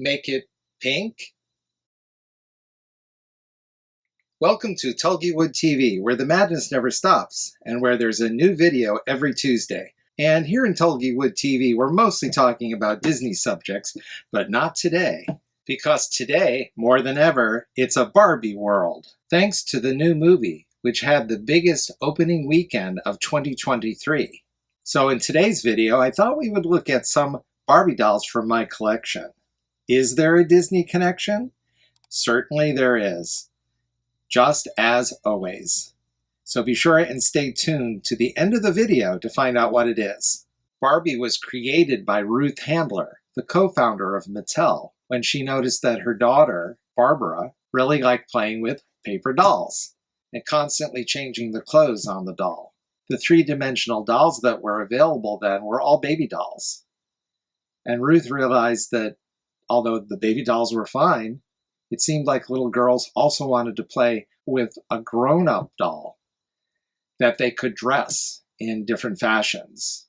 Make it pink? Welcome to Tulgey TV, where the madness never stops, and where there's a new video every Tuesday. And here in Tulgey TV, we're mostly talking about Disney subjects, but not today. Because today, more than ever, it's a Barbie world. Thanks to the new movie, which had the biggest opening weekend of 2023. So in today's video, I thought we would look at some Barbie dolls from my collection. Is there a Disney connection? Certainly there is, just as always. So be sure and stay tuned to the end of the video to find out what it is. Barbie was created by Ruth Handler, the co-founder of Mattel, when she noticed that her daughter, Barbara, really liked playing with paper dolls and constantly changing the clothes on the doll. The three-dimensional dolls that were available then were all baby dolls. And Ruth realized that although the baby dolls were fine, it seemed like little girls also wanted to play with a grown-up doll that they could dress in different fashions.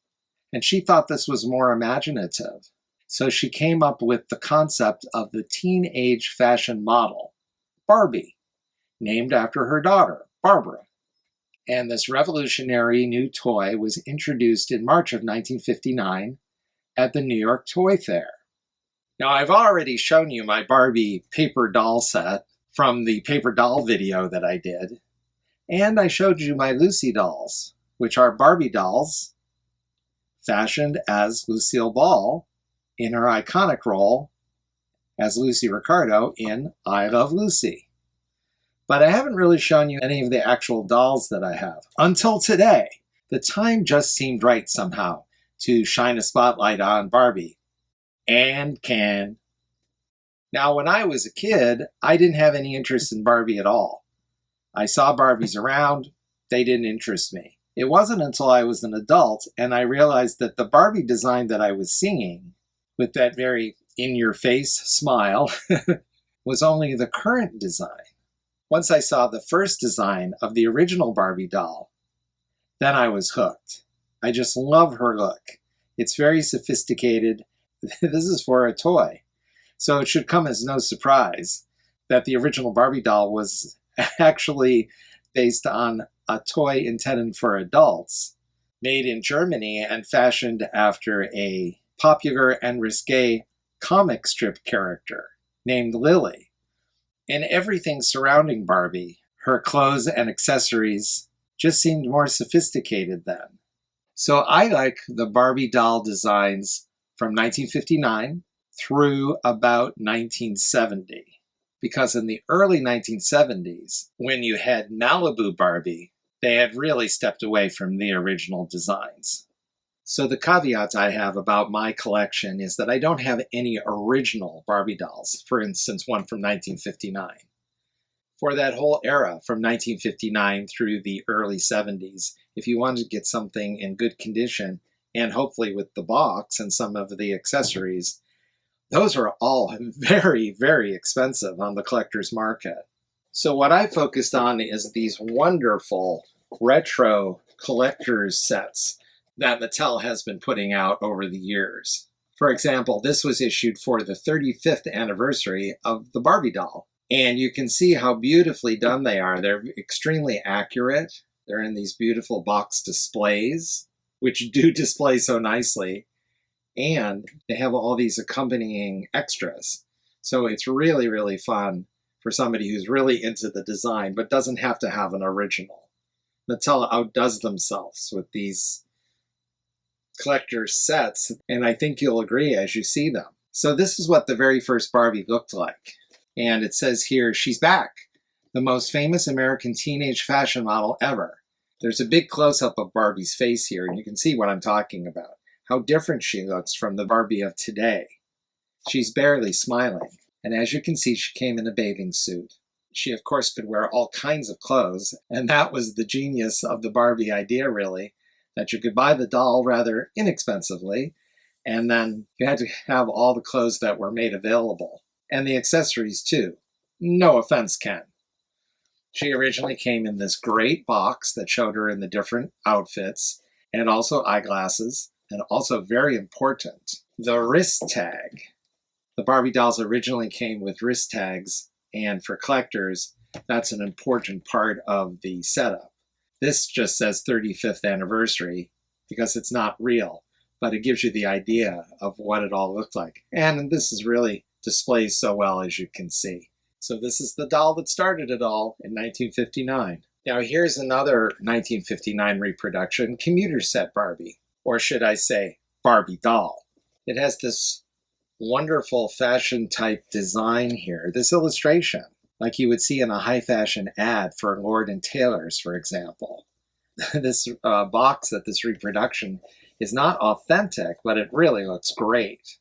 And she thought this was more imaginative. So she came up with the concept of the teenage fashion model, Barbie, named after her daughter, Barbara. And this revolutionary new toy was introduced in March of 1959 at the New York Toy Fair. Now, I've already shown you my Barbie paper doll set from the paper doll video that I did. And I showed you my Lucy dolls, which are Barbie dolls fashioned as Lucille Ball in her iconic role as Lucy Ricardo in I Love Lucy. But I haven't really shown you any of the actual dolls that I have. Until today, the time just seemed right somehow to shine a spotlight on Barbie. And Ken. Now, when I was a kid, I didn't have any interest in Barbie at all. I saw Barbies around, they didn't interest me. It wasn't until I was an adult and I realized that the Barbie design that I was seeing, with that very in-your-face smile, was only the current design. Once I saw the first design of the original Barbie doll, then I was hooked. I just love her look. It's very sophisticated. This is for a toy. So it should come as no surprise that the original Barbie doll was actually based on a toy intended for adults, made in Germany and fashioned after a popular and risque comic strip character named Lily. And everything surrounding Barbie, her clothes and accessories, just seemed more sophisticated then. So I like the Barbie doll designs from 1959 through about 1970. Because in the early 1970s, when you had Malibu Barbie, they had really stepped away from the original designs. So the caveat I have about my collection is that I don't have any original Barbie dolls, for instance, one from 1959. For that whole era, from 1959 through the early 70s, if you wanted to get something in good condition, and hopefully with the box and some of the accessories, those are all very, very expensive on the collector's market. So what I focused on is these wonderful retro collector's sets that Mattel has been putting out over the years. For example, this was issued for the 35th anniversary of the Barbie doll. And you can see how beautifully done they are. They're extremely accurate. They're in these beautiful box displays, which do display so nicely, and they have all these accompanying extras. So it's really, really fun for somebody who's really into the design, but doesn't have to have an original. Mattel outdoes themselves with these collector sets, and I think you'll agree as you see them. So this is what the very first Barbie looked like. And it says here, she's back, the most famous American teenage fashion model ever. There's a big close-up of Barbie's face here, and you can see what I'm talking about. How different she looks from the Barbie of today. She's barely smiling, and as you can see, she came in a bathing suit. She, of course, could wear all kinds of clothes, and that was the genius of the Barbie idea, really, that you could buy the doll rather inexpensively, and then you had to have all the clothes that were made available, and the accessories, too. No offense, Ken. She originally came in this great box that showed her in the different outfits, and also eyeglasses, and also very important, the wrist tag. The Barbie dolls originally came with wrist tags, and for collectors, that's an important part of the setup. This just says 35th anniversary because it's not real, but it gives you the idea of what it all looked like. And this is really displays so well, as you can see. So this is the doll that started it all in 1959. Now here's another 1959 reproduction, Commuter set Barbie, or should I say Barbie doll. It has this wonderful fashion type design here, this illustration, like you would see in a high fashion ad for Lord & Taylor's, for example. This box that this reproduction is not authentic, but it really looks great.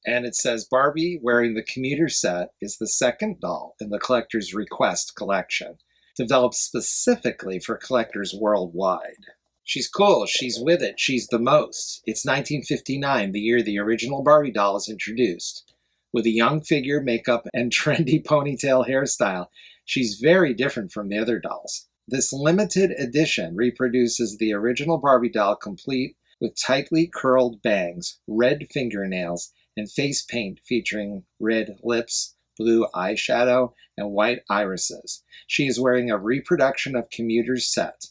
And it says Barbie wearing the Commuter set is the second doll in the Collector's Request collection, developed specifically for collectors worldwide. She's cool, she's with it, she's the most. It's 1959, the year the original Barbie doll is introduced. With a young figure, makeup, and trendy ponytail hairstyle, she's very different from the other dolls. This limited edition reproduces the original Barbie doll complete with tightly curled bangs, red fingernails, and face paint featuring red lips, blue eyeshadow, and white irises. She is wearing a reproduction of Commuter's set,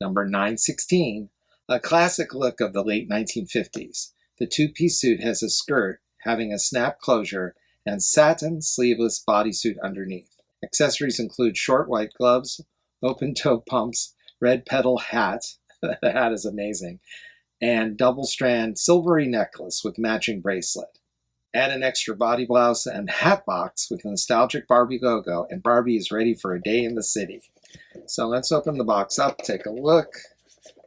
number 916, a classic look of the late 1950s. The two-piece suit has a skirt having a snap closure and satin sleeveless bodysuit underneath. Accessories include short white gloves, open-toe pumps, red petal hat, the hat is amazing, and double-strand silvery necklace with matching bracelet. Add an extra body blouse and hat box with a nostalgic Barbie logo, and Barbie is ready for a day in the city. So let's open the box up, take a look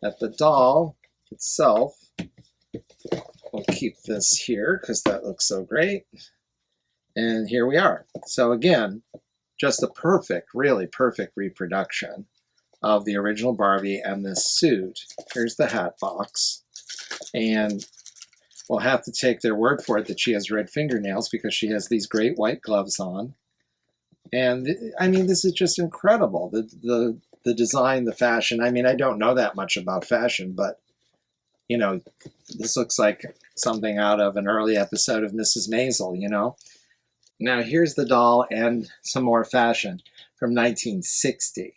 at the doll itself. We'll keep this here because that looks so great. And here we are. So again, just a perfect, really perfect reproduction of the original Barbie and this suit. Here's the hat box. And we'll have to take their word for it that she has red fingernails because she has these great white gloves on. And I mean, this is just incredible. The design, the fashion. I mean, I don't know that much about fashion, but you know, this looks like something out of an early episode of Mrs. Maisel, you know? Now here's the doll and some more fashion from 1960.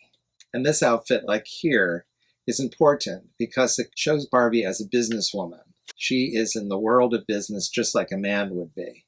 And this outfit, like here, is important because it shows Barbie as a businesswoman. She is in the world of business just like a man would be.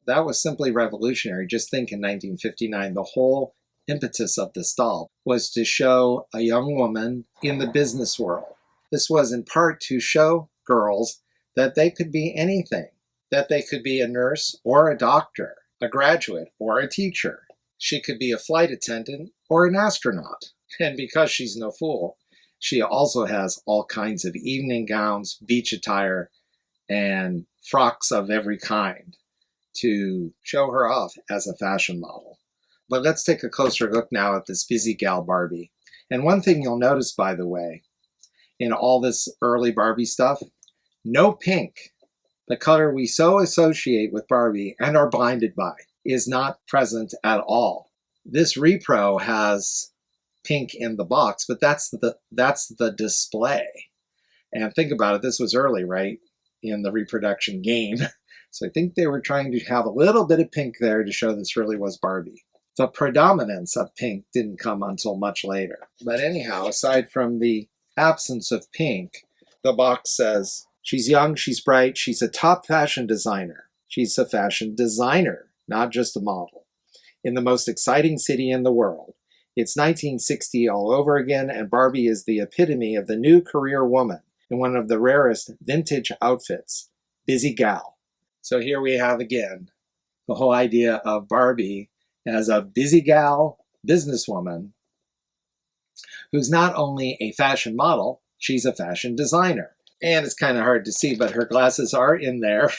That was simply revolutionary. Just think in 1959, the whole impetus of this doll was to show a young woman in the business world. This was in part to show girls that they could be anything, that they could be a nurse or a doctor, a graduate or a teacher. She could be a flight attendant or an astronaut. And because she's no fool, she also has all kinds of evening gowns, beach attire, and frocks of every kind to show her off as a fashion model. But let's take a closer look now at this busy gal Barbie. And one thing you'll notice, by the way, in all this early Barbie stuff, no pink. The color we so associate with Barbie and are blinded by is not present at all. This repro has pink in the box, but that's the display. And think about it, this was early, right, in the reproduction game. So I think they were trying to have a little bit of pink there to show this really was Barbie. The predominance of pink didn't come until much later. But anyhow, aside from the absence of pink, the box says, she's young, she's bright, she's a top fashion designer. She's a fashion designer, not just a model. In the most exciting city in the world. It's 1960 all over again, and Barbie is the epitome of the new career woman in one of the rarest vintage outfits. Busy gal. So here we have again the whole idea of Barbie as a busy gal businesswoman who's not only a fashion model, she's a fashion designer. And it's kind of hard to see, but her glasses are in there.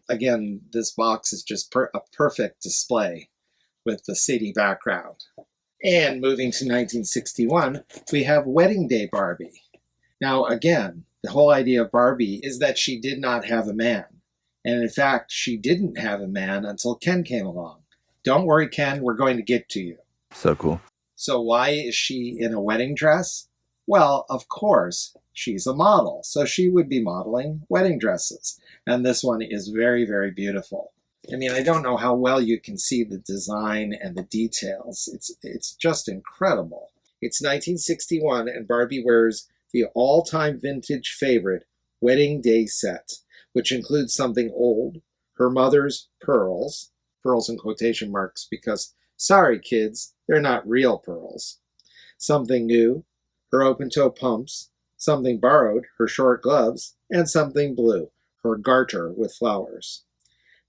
Again, this box is just a perfect display with the city background. And moving to 1961, we have Wedding Day Barbie. Now, again, the whole idea of Barbie is that she did not have a man. And in fact, she didn't have a man until Ken came along. Don't worry, Ken, we're going to get to you. So cool. So why is she in a wedding dress? Well, of course, she's a model, so she would be modeling wedding dresses. And this one is very, very beautiful. I mean, I don't know how well you can see the design and the details. It's just incredible. It's 1961, and Barbie wears the all-time vintage favorite wedding day set, which includes something old, her mother's pearls in quotation marks because, sorry kids, they're not real pearls. Something new, her open-toe pumps, something borrowed, her short gloves, and something blue, her garter with flowers.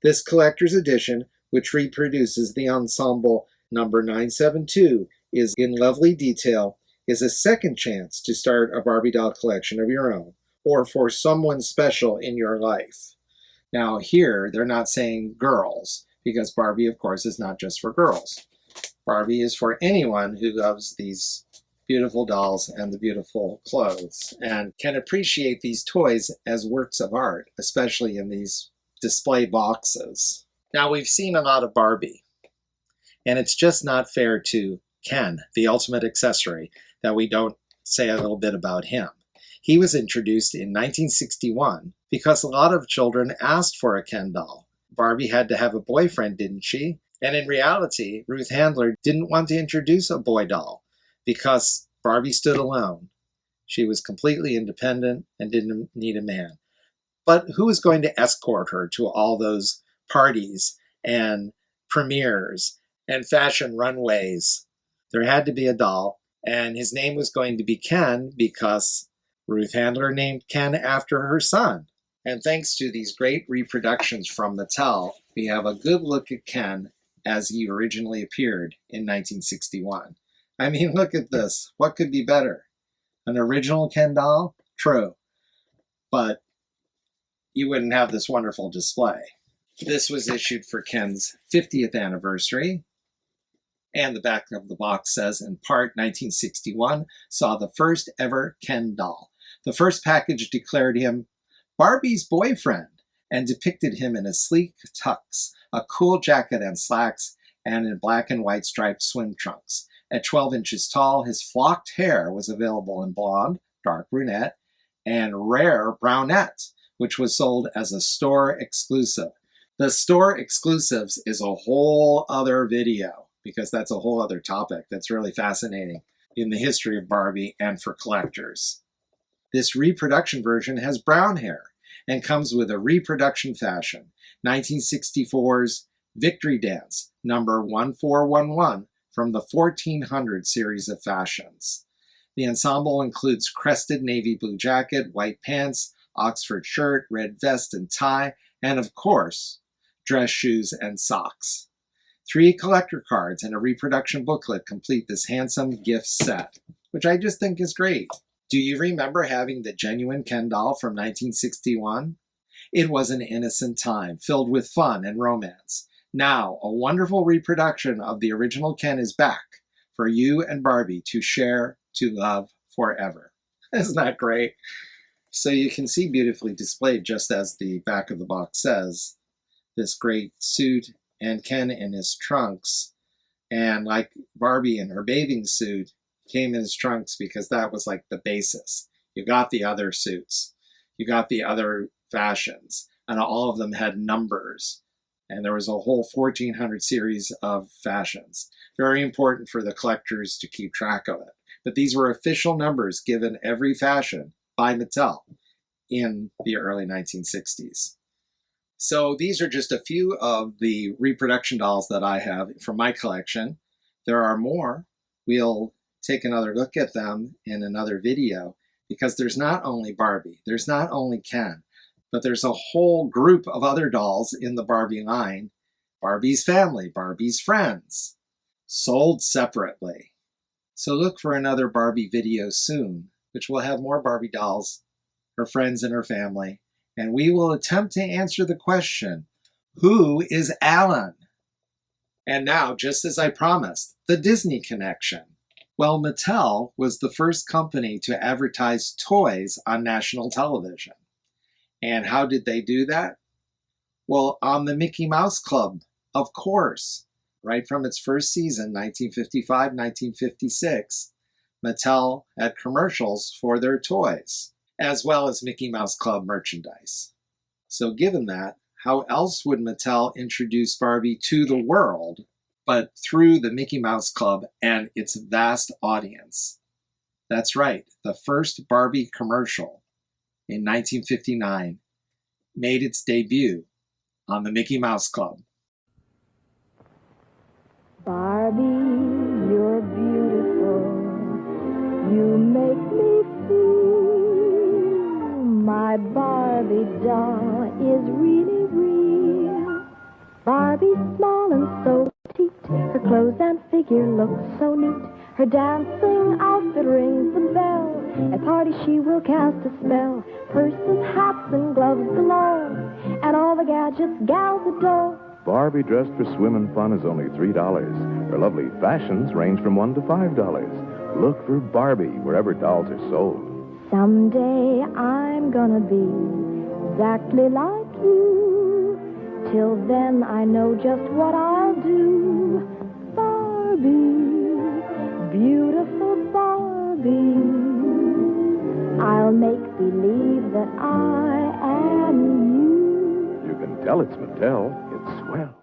This collector's edition, which reproduces the ensemble number 972, is in lovely detail, is a second chance to start a Barbie doll collection of your own, or for someone special in your life. Now here, they're not saying girls, because Barbie, of course, is not just for girls. Barbie is for anyone who loves these beautiful dolls and the beautiful clothes, and can appreciate these toys as works of art, especially in these display boxes. Now, we've seen a lot of Barbie, and it's just not fair to Ken, the ultimate accessory, that we don't say a little bit about him. He was introduced in 1961 because a lot of children asked for a Ken doll. Barbie had to have a boyfriend, didn't she? And in reality, Ruth Handler didn't want to introduce a boy doll because Barbie stood alone. She was completely independent and didn't need a man. But who was going to escort her to all those parties and premieres and fashion runways? There had to be a doll, and his name was going to be Ken because Ruth Handler named Ken after her son. And thanks to these great reproductions from Mattel, we have a good look at Ken as he originally appeared in 1961. I mean, look at this. What could be better? An original Ken doll? True. But you wouldn't have this wonderful display. This was issued for Ken's 50th anniversary, and the back of the box says, in part, 1961 saw the first ever Ken doll. The first package declared him Barbie's boyfriend and depicted him in a sleek tux, a cool jacket and slacks, and in black and white striped swim trunks. At 12 inches tall, his flocked hair was available in blonde, dark brunette, and rare brunette, which was sold as a store exclusive. The store exclusives is a whole other video, because that's a whole other topic that's really fascinating in the history of Barbie and for collectors. This reproduction version has brown hair and comes with a reproduction fashion, 1964's Victory Dance, number 1411, from the 1400 series of fashions. The ensemble includes crested navy blue jacket, white pants, Oxford shirt, red vest and tie, and of course, dress shoes and socks. 3 collector cards and a reproduction booklet complete this handsome gift set, which I just think is great. Do you remember having the genuine Ken doll from 1961? It was an innocent time, filled with fun and romance. Now, a wonderful reproduction of the original Ken is back for you and Barbie to share, to love forever. Isn't that great? So you can see beautifully displayed, just as the back of the box says, this great suit and Ken in his trunks. And like Barbie in her bathing suit, came in his trunks because that was like the basis. You got the other suits, you got the other fashions, and all of them had numbers. And there was a whole 1400 series of fashions. Very important for the collectors to keep track of it. But these were official numbers given every fashion by Mattel in the early 1960s. So these are just a few of the reproduction dolls that I have from my collection. There are more. We'll take another look at them in another video, because there's not only Barbie, there's not only Ken, but there's a whole group of other dolls in the Barbie line. Barbie's family, Barbie's friends, sold separately. So look for another Barbie video soon, which will have more Barbie dolls, her friends and her family, and we will attempt to answer the question, who is Alan? And now, just as I promised, the Disney connection. Well, Mattel was the first company to advertise toys on national television. And how did they do that? Well, on the Mickey Mouse Club, of course. Right from its first season, 1955-1956, Mattel had commercials for their toys, as well as Mickey Mouse Club merchandise. So given that, How else would Mattel introduce Barbie to the world but through the Mickey Mouse Club and its vast audience? That's right, the first Barbie commercial in 1959 made its debut on the Mickey Mouse Club. Barbie, you're beautiful. You make me feel my Barbie doll is really real. Barbie's small and so petite. Her clothes and figure look so neat. Her dancing outfit rings the bell. At parties she will cast a spell. Purses, hats, and gloves galore, and all the gadgets gals adore. Barbie dressed for swim and fun is only $3. Her lovely fashions range from $1 to $5. Look for Barbie wherever dolls are sold. Someday I'm gonna be exactly like you. Till then I know just what I'll do. Barbie, beautiful Barbie, I'll make believe that I am you. You can tell it's Mattel. It's swell.